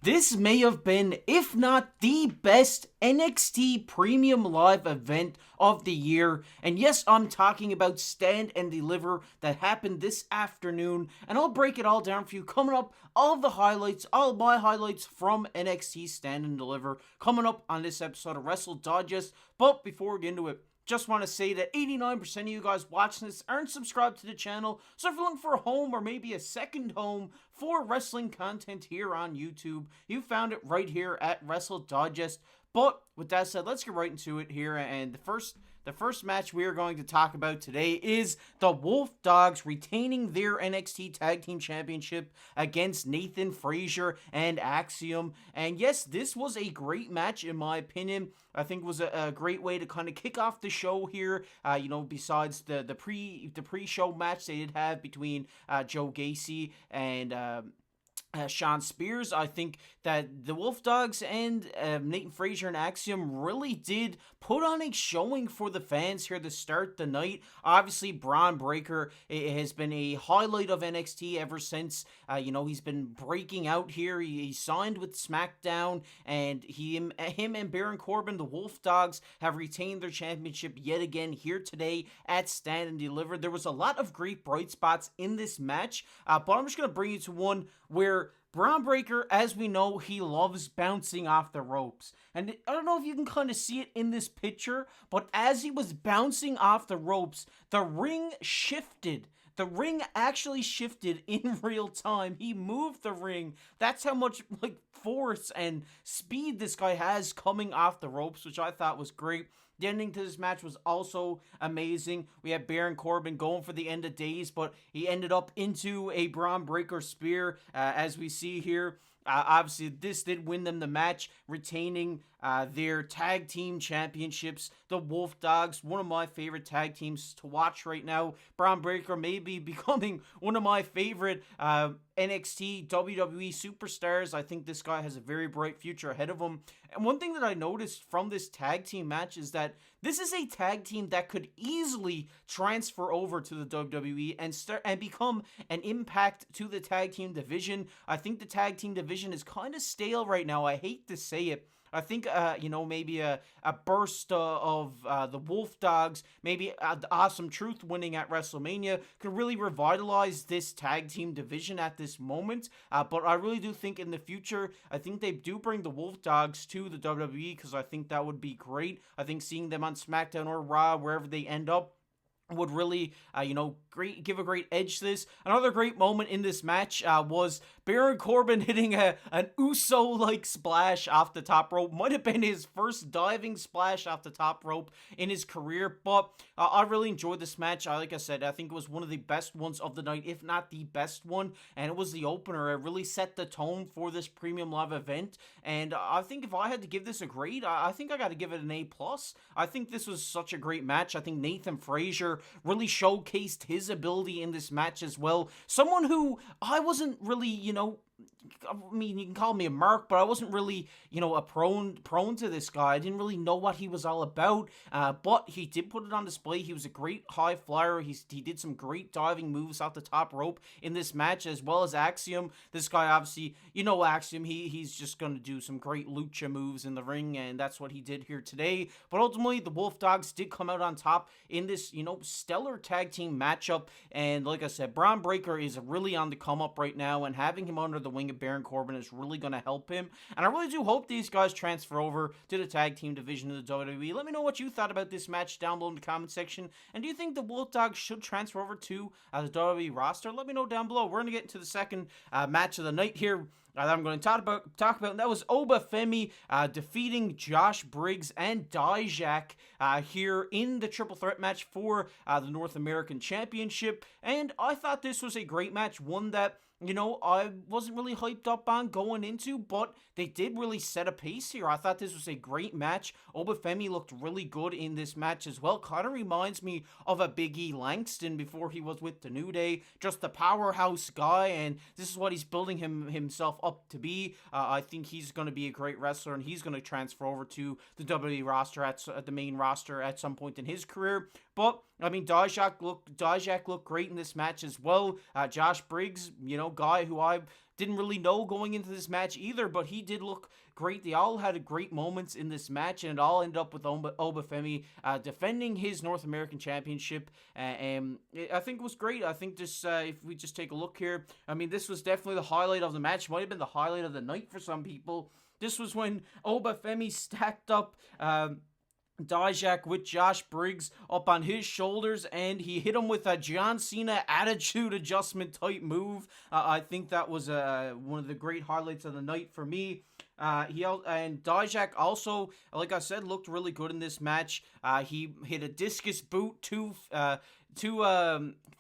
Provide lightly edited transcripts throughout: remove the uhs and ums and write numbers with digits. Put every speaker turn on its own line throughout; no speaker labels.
This may have been, if not the best NXT Premium Live event of the year. And yes, I'm talking about Stand and Deliver that happened this afternoon. And I'll break it all down for you. Coming up, all of the highlights, all of my highlights from NXT Stand and Deliver coming up on this episode of Wrestle Digest. But before we get into it, just want to say that 89% of you guys watching this aren't subscribed to the channel, so if you're looking for a home or maybe a second home for wrestling content here on YouTube, you found it right here at Wrestle Digest. But with that said, let's get right into it here, and the first match we are going to talk about today is the Wolf Dogs retaining their NXT Tag Team Championship against Nathan Frazier and Axiom. And yes, this was a great match in my opinion. I think it was a great way to kind of kick off the show here. Besides the pre-show match they did have between Joe Gacy and Sean Spears, I think that the Wolf Dogs and Nathan Frazier and Axiom really did put on a showing for the fans here to start the night. Obviously, Bron Breakker has been a highlight of NXT ever since. He's been breaking out here. He signed with SmackDown, and him and Baron Corbin, the Wolf Dogs, have retained their championship yet again here today at Stand and Deliver. There was a lot of great bright spots in this match, but I'm just going to bring you to one where Bron Breakker, as we know, he loves bouncing off the ropes. And I don't know if you can kind of see it in this picture, but as he was bouncing off the ropes, the ring shifted. The ring actually shifted in real time. He moved the ring. That's how much force and speed this guy has coming off the ropes, which I thought was great. The ending to this match was also amazing. We had Baron Corbin going for the end of days, but he ended up into a Bron Breakker spear, as we see here. Obviously, this did win them the match, retaining their tag team championships. The Wolf Dogs, one of my favorite tag teams to watch right now. Bron Breakker may be becoming one of my favorite NXT WWE superstars. I think this guy has a very bright future ahead of him. And one thing that I noticed from this tag team match is that this is a tag team that could easily transfer over to the WWE and become an impact to the tag team division. I think the tag team division is kind of stale right now. I hate to say it. I think, maybe a burst of the Wolf Dogs, maybe Awesome Truth winning at Wrestlemania could really revitalize this tag team division at this moment. But I really do think in the future, I think they do bring the Wolf Dogs to the WWE because I think that would be great. I think seeing them on SmackDown or Raw, wherever they end up, would really, give a great edge to this. Another great moment in this match was Baron Corbin hitting an Uso-like splash off the top rope. Might have been his first diving splash off the top rope in his career, but I really enjoyed this match. Like I said, I think it was one of the best ones of the night, if not the best one, and it was the opener. It really set the tone for this premium live event, and I think if I had to give this a grade, I think I got to give it an A+. I think this was such a great match. I think Nathan Frazier really showcased his ability in this match as well. Someone who I wasn't really, I mean, you can call me a mark, but I wasn't really, a prone to this guy. I didn't really know what he was all about, but he did put it on display. He was a great high flyer. He did some great diving moves off the top rope in this match, as well as Axiom. This guy, obviously, Axiom, he's just going to do some great lucha moves in the ring, and that's what he did here today. But ultimately, the Wolf Dogs did come out on top in this, stellar tag team matchup, and like I said, Bron Breakker is really on the come up right now, and having him under the wing of Baron Corbin is really going to help him. And I really do hope these guys transfer over to the tag team division of the WWE. Let me know what you thought about this match down below in the comment section. And do you think the Wolf Dogs should transfer over to the WWE roster? Let me know down below. We're going to get into the second match of the night here that I'm going to talk about, and that was Oba Femi defeating Josh Briggs and Dijak here in the triple threat match for the North American Championship. And I thought this was a great match, one that I wasn't really hyped up on going into, but they did really set a pace here. I thought this was a great match. Oba Femi looked really good in this match as well. Kind of reminds me of a Big E Langston before he was with the New Day. Just the powerhouse guy, and this is what he's building himself up to be. I think he's going to be a great wrestler, and he's going to transfer over to the WWE roster at the main roster at some point in his career. But I mean, Dijak looked great in this match as well. Josh Briggs, guy who I didn't really know going into this match either, but he did look great. They all had great moments in this match, and it all ended up with Oba Femi defending his North American Championship. And I think it was great. I think this, if we just take a look here, I mean, this was definitely the highlight of the match. Might have been the highlight of the night for some people. This was when Oba Femi stacked up Dijak with Josh Briggs up on his shoulders, and he hit him with a John Cena attitude adjustment type move. I think that was one of the great highlights of the night for me. And Dijak also, like I said, looked really good in this match. He hit a discus boot to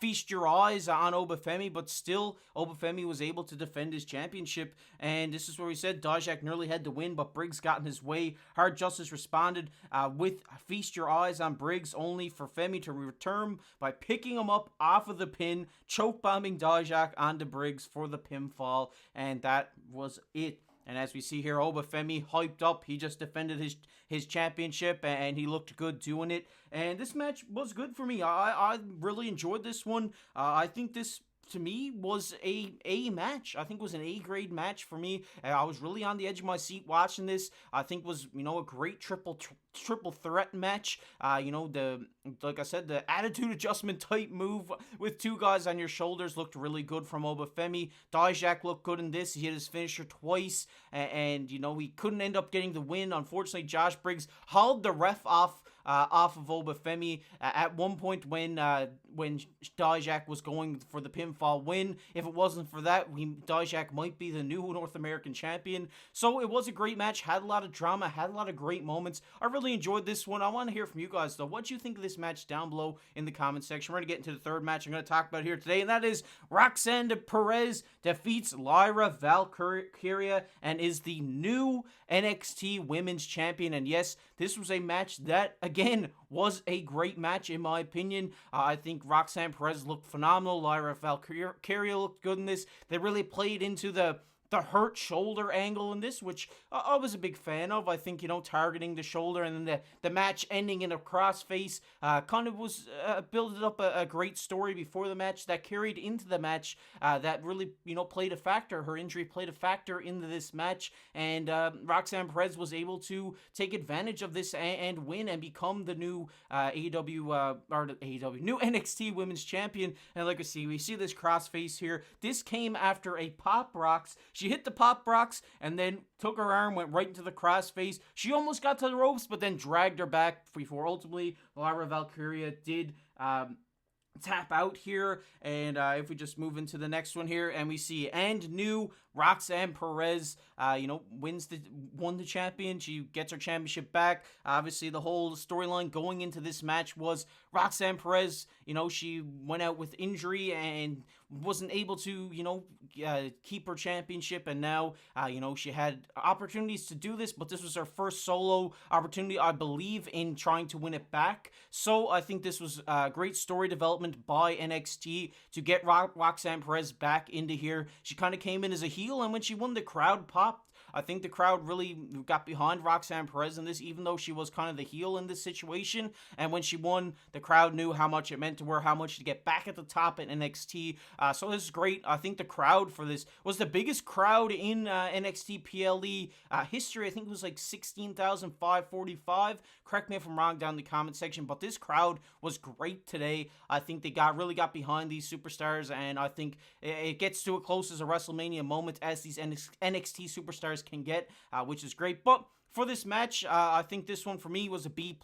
feast your eyes on Oba Femi, but still Oba Femi was able to defend his championship, and this is where we said Dijak nearly had to win, but Briggs got in his way. Hard Justice responded with feast your eyes on Briggs, only for Femi to return by picking him up off of the pin, choke bombing Dijak onto Briggs for the pinfall, and that was it. And as we see here, Oba Femi hyped up. He just defended his championship, and he looked good doing it. And this match was good for me. I really enjoyed this one. I think this, to me, was a match. I think it was an A-grade match for me. I was really on the edge of my seat watching this. I think it was, a great triple threat match. Like I said, the attitude adjustment type move with two guys on your shoulders looked really good from Oba Femi. Dijak looked good in this. He hit his finisher twice, and he couldn't end up getting the win. Unfortunately, Josh Briggs hauled the ref off of Oba Femi at one point when Dijak was going for the pinfall win. If it wasn't for that, Dijak might be the new North American champion. So it was a great match, had a lot of drama, had a lot of great moments. I really enjoyed this one. I want to hear from you guys, though. What do you think of this match down below in the comment section? We're going to get into the third match I'm going to talk about here today, and that is Roxanne Perez defeats Lyra Valkyria and is the new NXT Women's Champion. And yes, this was a match that, again, was a great match in my opinion. I think Roxanne Perez looked phenomenal. Lyra Valkyria looked good in this. They really played into the hurt shoulder angle in this, which I was a big fan of. I think, targeting the shoulder and then the match ending in a crossface kind of was building up a great story before the match that carried into the match that really, played a factor. Her injury played a factor into this match, and Roxanne Perez was able to take advantage of this and win and become the new new NXT Women's Champion. And like we see this crossface here. This came after a Pop Rocks. She hit the Pop Rocks and then took her arm, went right into the crossface. She almost got to the ropes, but then dragged her back before ultimately Lyra Valkyria did tap out here. And if we just move into the next one here, and we see new Roxanne Perez, won the champion. She gets her championship back. Obviously, the whole storyline going into this match was Roxanne Perez, she went out with injury and wasn't able to, keep her championship. And now, she had opportunities to do this, but this was her first solo opportunity, I believe, in trying to win it back. So I think this was great story development by NXT to get Roxanne Perez back into here. She kind of came in as a heel, and when she won, the crowd popped. I think the crowd really got behind Roxanne Perez in this, even though she was kind of the heel in this situation. And when she won, the crowd knew how much it meant to her, how much to get back at the top at NXT. So this is great. I think the crowd for this was the biggest crowd in NXT PLE history. I think it was like 16,545. Correct me if I'm wrong down in the comment section, but this crowd was great today. I think they really got behind these superstars, and I think it gets to as close as a WrestleMania moment as these NXT superstars can get, which is great. But for this match, I think this one for me was a B+.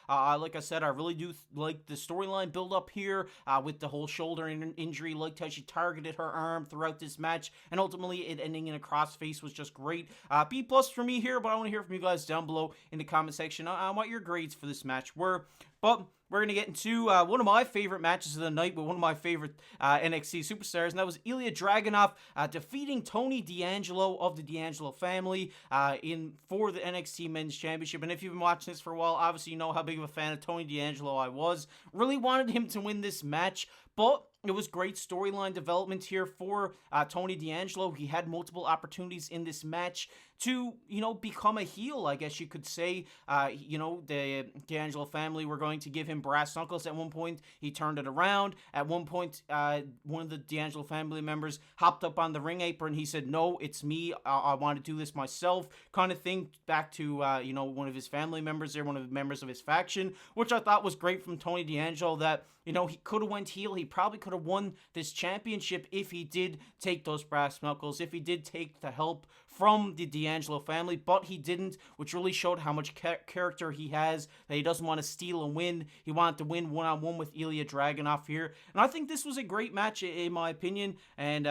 Like I said, I really do like the storyline build up here with the whole shoulder injury. Liked how she targeted her arm throughout this match, and ultimately it ending in a crossface was just great. B+ for me here, but I want to hear from you guys down below in the comment section on what your grades for this match were. But we're going to get into one of my favorite matches of the night with one of my favorite NXT superstars, and that was Ilja Dragunov defeating Tony D'Angelo of the D'Angelo family for the NXT Men's Championship. And if you've been watching this for a while, obviously you know how big of a fan of Tony D'Angelo I was. Really wanted him to win this match, but it was great storyline development here for Tony D'Angelo. He had multiple opportunities in this match to, become a heel, I guess you could say. The D'Angelo family were going to give him brass knuckles at one point. He turned it around. At one point, one of the D'Angelo family members hopped up on the ring apron. He said, "No, it's me. I want to do this myself," kind of thing, back to, one of his family members there, one of the members of his faction, which I thought was great from Tony D'Angelo, that, he could have went heel. He probably could have won this championship if he did take those brass knuckles, if he did take the help from the D'Angelo family, but he didn't, which really showed how much character he has, that he doesn't want to steal a win. He wanted to win one-on-one with Ilja Dragunov here, and I think this was a great match, in my opinion, and,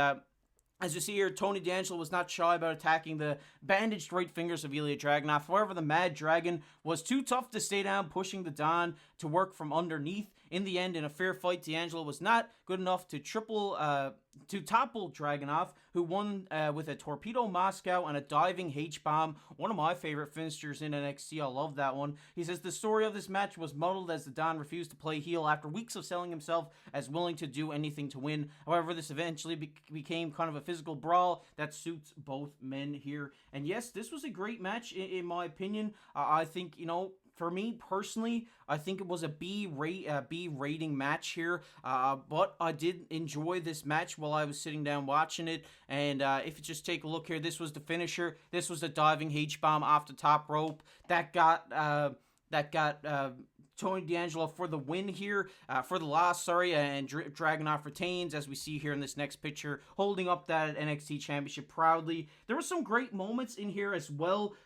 as you see here, Tony D'Angelo was not shy about attacking the bandaged right fingers of Ilja Dragunov. However, the Mad Dragon was too tough to stay down, pushing the Don to work from underneath. In the end, in a fair fight, D'Angelo was not good enough to topple Dragunov, who won with a Torpedo Moscow and a diving H-bomb, one of my favorite finishers in NXT. I love that one. He says the story of this match was muddled as the Don refused to play heel after weeks of selling himself as willing to do anything to win. However, this eventually became kind of a physical brawl that suits both men here. And yes, this was a great match in my opinion. I think, for me personally, I think it was a B rating match here, but I did enjoy this match while I was sitting down watching it. And if you just take a look here, this was the finisher. This was the diving H-bomb off the top rope that got Tony D'Angelo for the win here, for the loss, and Dragunov Retains, as we see here in this next picture, holding up that NXT Championship proudly. There were some great moments in here as well.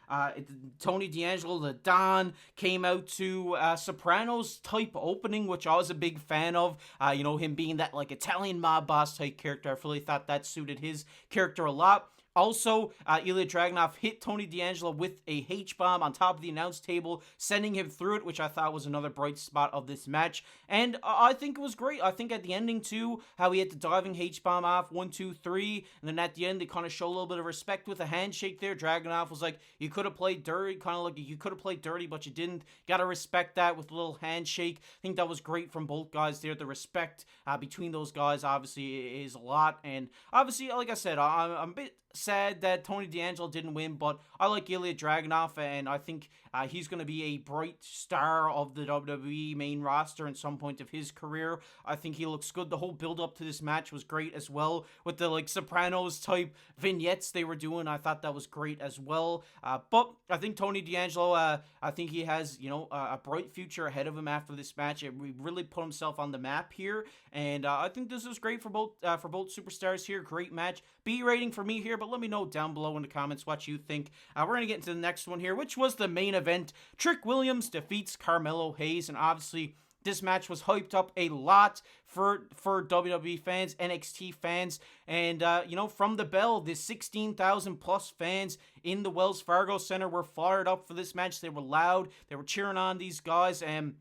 Tony D'Angelo, the Don, came out to Sopranos type opening, which I was a big fan of. Him being that like Italian mob boss type character. I really thought that suited his character a lot. Also, Ilja Dragunov hit Tony D'Angelo with a H-bomb on top of the announce table, sending him through it, which I thought was another bright spot of this match. And I think it was great. I think at the ending, too, how he hit the diving H-bomb off, 1, 2, 3, and then at the end, they kind of show a little bit of respect with a handshake there. Dragunov was like, you could have played dirty, kind of like, you could have played dirty, but you didn't. Gotta respect that with a little handshake. I think that was great from both guys there. The respect between those guys, obviously, is a lot. And obviously, like I said, I'm a bit sad that Tony D'Angelo didn't win, but I like Ilja Dragunov, and I think he's going to be a bright star of the WWE main roster at some point of his career. I think he looks good. The whole build-up to this match was great as well, with the Sopranos type vignettes they were doing. I thought that was great as well. But I think Tony D'Angelo, I think he has a bright future ahead of him after this match. He really put himself on the map here, and I think this is great for both superstars here. Great match. B rating for me here, but let me know down below in the comments what you think. We're going to get into the next one here, which was the main event. Trick Williams defeats Carmelo Hayes, and obviously this match was hyped up a lot for WWE fans, NXT fans, and from the bell, the 16,000 plus fans in the Wells Fargo Center were fired up for this match. They were loud, they were cheering on these guys, and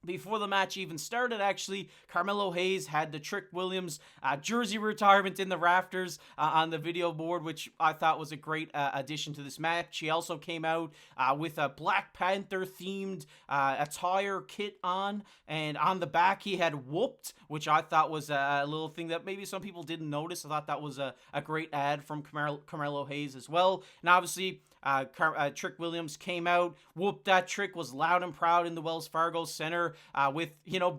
before the match even started, actually, Carmelo Hayes had the Trick Williams jersey retirement in the rafters on the video board, which I thought was a great addition to this match. He also came out with a Black Panther-themed attire kit on, and on the back he had whooped, which I thought was a little thing that maybe some people didn't notice. I thought that was a great ad from Carmelo Hayes as well. And obviously, Trick Williams came out, whooped that Trick, was loud and proud in the Wells Fargo Center with,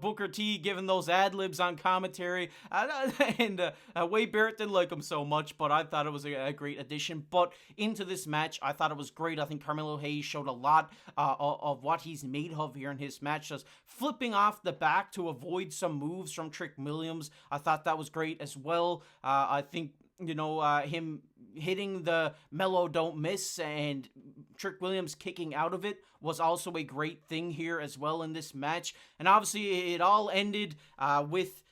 Booker T giving those ad-libs on commentary, and Wade Barrett didn't like him so much, but I thought it was a great addition. But into this match, I thought it was great. I think Carmelo Hayes showed a lot of what he's made of here in his match, just flipping off the back to avoid some moves from Trick Williams. I thought that was great as well. I think him hitting the Mellow Don't Miss and Trick Williams kicking out of it was also a great thing here as well in this match. And obviously it all ended with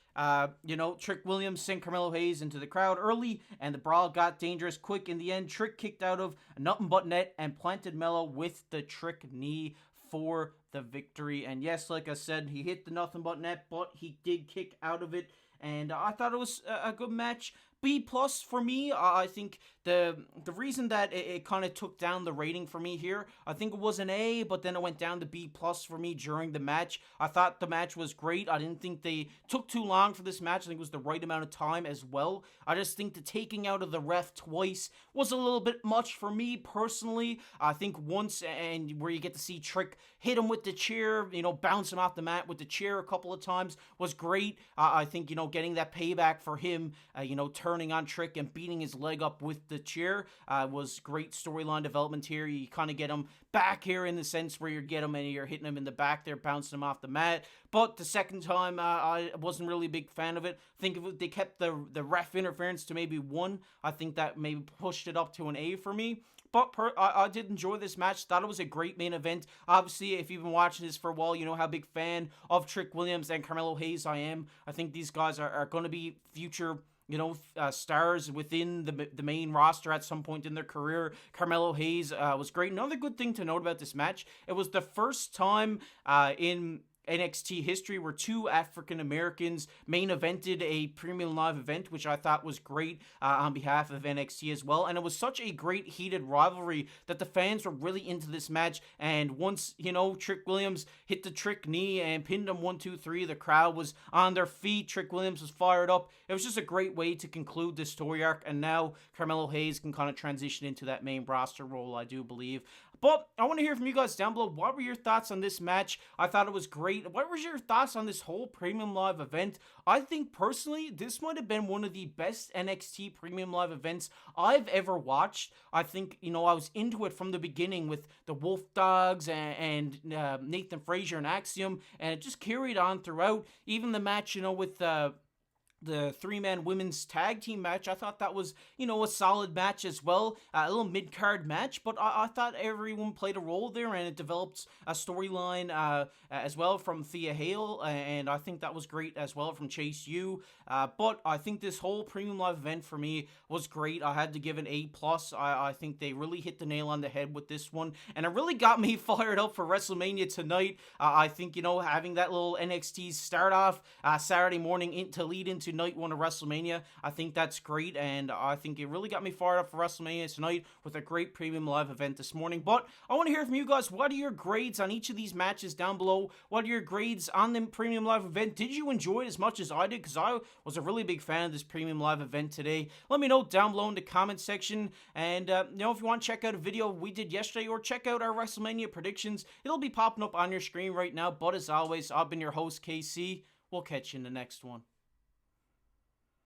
Trick Williams sent Carmelo Hayes into the crowd early, and the brawl got dangerous quick. In the end, Trick kicked out of a nothing but net and planted Mello with the Trick knee for the victory. And yes, like I said, he hit the nothing but net, but he did kick out of it. And I thought it was a good match. B plus for me. I think the reason that it kind of took down the rating for me here, I think it was an A, but then it went down to B plus for me during the match. I thought the match was great. I didn't think they took too long for this match. I think it was the right amount of time as well. I just think the taking out of the ref twice was a little bit much for me personally. I think once, and where you get to see Trick hit him with the chair, bounce him off the mat with the chair a couple of times was great. I think, getting that payback for him, turning on Trick and beating his leg up with the chair was great storyline development here. You kind of get him back here in the sense where you get him and you're hitting him in the back there, bouncing him off the mat. But the second time, I wasn't really a big fan of it. I think if they kept the ref interference to maybe 1, I think that maybe pushed it up to an A for me. But I did enjoy this match. Thought it was a great main event. Obviously, if you've been watching this for a while, you know how big fan of Trick Williams and Carmelo Hayes I am. I think these guys are going to be future stars within the main roster at some point in their career. Carmelo Hayes was great. Another good thing to note about this match, it was the first time in NXT history where 2 African Americans main evented a premium live event, which I thought was great on behalf of NXT as well. And it was such a great heated rivalry that the fans were really into this match. And once, Trick Williams hit the Trick knee and pinned him 1, 2, 3, the crowd was on their feet. Trick Williams was fired up. It was just a great way to conclude this story arc. And now Carmelo Hayes can kind of transition into that main roster role, I do believe. But I want to hear from you guys down below. What were your thoughts on this match? I thought it was great. What was your thoughts on this whole premium live event? I think personally, this might have been one of the best NXT premium live events I've ever watched. I think, I was into it from the beginning with the Wolf Dogs and Nathan Frazier and Axiom, and it just carried on throughout. Even the match, with the 3-man women's tag team match, I thought that was, a solid match as well. A little mid-card match, but I thought everyone played a role there, and it developed a storyline as well from Thea Hale, and I think that was great as well from Chase U. But I think this whole premium live event for me was great. I had to give it an A+. I think they really hit the nail on the head with this one, and it really got me fired up for WrestleMania tonight. I think, having that little NXT start off Saturday morning to lead into night 1 of WrestleMania, I think that's great, and I think it really got me fired up for WrestleMania tonight with a great premium live event this morning. But I want to hear from you guys. What are your grades on each of these matches down below? What are your grades on the premium live event? Did you enjoy it as much as I did? Because I was a really big fan of this premium live event today. Let me know down below in the comment section, and if you want to check out a video we did yesterday or check out our WrestleMania predictions, it'll be popping up on your screen right now. But as always, I've been your host, KC. We'll catch you in the next one.